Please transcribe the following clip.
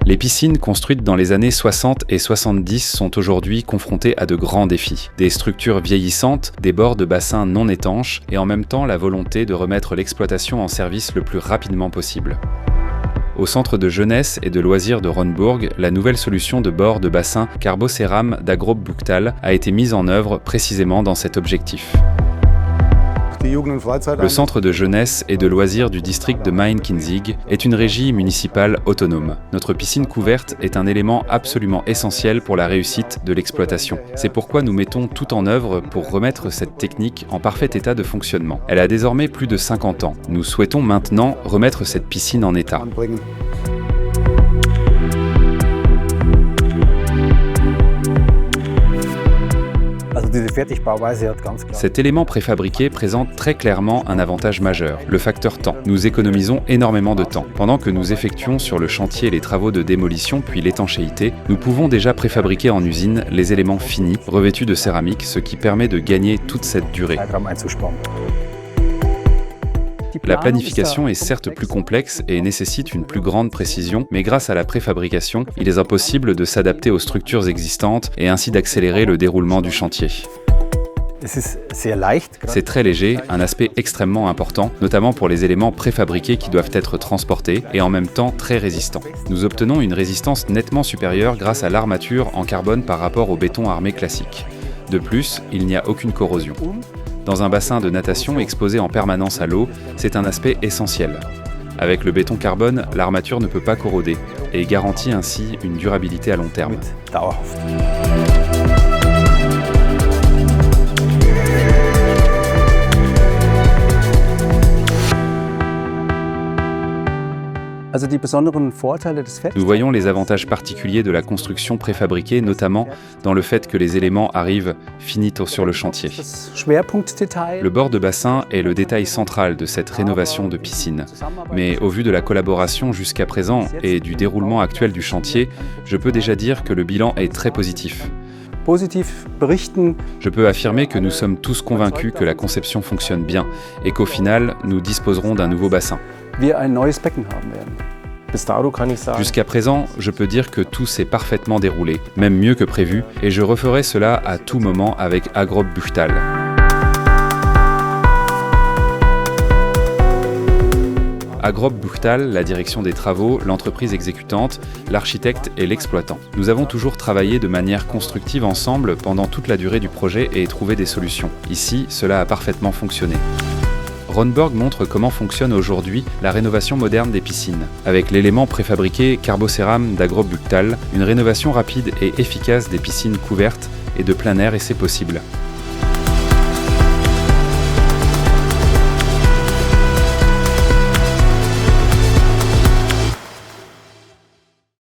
Les piscines construites dans les années 60 et 70 sont aujourd'hui confrontées à de grands défis. Des structures vieillissantes, des bords de bassins non étanches et en même temps la volonté de remettre l'exploitation en service le plus rapidement possible. Au centre de jeunesse et de loisirs de Ronneburg, la nouvelle solution de bord de bassin Carboceram d'Agrobuchtal a été mise en œuvre précisément dans cet objectif. Le centre de jeunesse et de loisirs du district de Main-Kinzig est une régie municipale autonome. Notre piscine couverte est un élément absolument essentiel pour la réussite de l'exploitation. C'est pourquoi nous mettons tout en œuvre pour remettre cette technique en parfait état de fonctionnement. Elle a désormais plus de 50 ans. Nous souhaitons maintenant remettre cette piscine en état. Cet élément préfabriqué présente très clairement un avantage majeur, le facteur temps. Nous économisons énormément de temps. Pendant que nous effectuons sur le chantier les travaux de démolition puis l'étanchéité, nous pouvons déjà préfabriquer en usine les éléments finis, revêtus de céramique, ce qui permet de gagner toute cette durée. La planification est certes plus complexe et nécessite une plus grande précision, mais grâce à la préfabrication, il est impossible de s'adapter aux structures existantes et ainsi d'accélérer le déroulement du chantier. C'est très léger, un aspect extrêmement important, notamment pour les éléments préfabriqués qui doivent être transportés et en même temps très résistants. Nous obtenons une résistance nettement supérieure grâce à l'armature en carbone par rapport au béton armé classique. De plus, il n'y a aucune corrosion. Dans un bassin de natation exposé en permanence à l'eau, c'est un aspect essentiel. Avec le béton carbone, l'armature ne peut pas corroder et garantit ainsi une durabilité à long terme. Nous voyons les avantages particuliers de la construction préfabriquée, notamment dans le fait que les éléments arrivent finis sur le chantier. Le bord de bassin est le détail central de cette rénovation de piscine. Mais au vu de la collaboration jusqu'à présent et du déroulement actuel du chantier, je peux déjà dire que le bilan est très positif. Je peux affirmer que nous sommes tous convaincus que la conception fonctionne bien et qu'au final, nous disposerons d'un nouveau bassin. Jusqu'à présent, je peux dire que tout s'est parfaitement déroulé, même mieux que prévu, et je referai cela à tout moment avec Agrobuchtal. Agrobuchtal, la direction des travaux, l'entreprise exécutante, l'architecte et l'exploitant. Nous avons toujours travaillé de manière constructive ensemble pendant toute la durée du projet et trouvé des solutions. Ici, cela a parfaitement fonctionné. Ronneburg montre comment fonctionne aujourd'hui la rénovation moderne des piscines. Avec l'élément préfabriqué Carboceram d'Agrobuchtal, une rénovation rapide et efficace des piscines couvertes et de plein air, et c'est possible.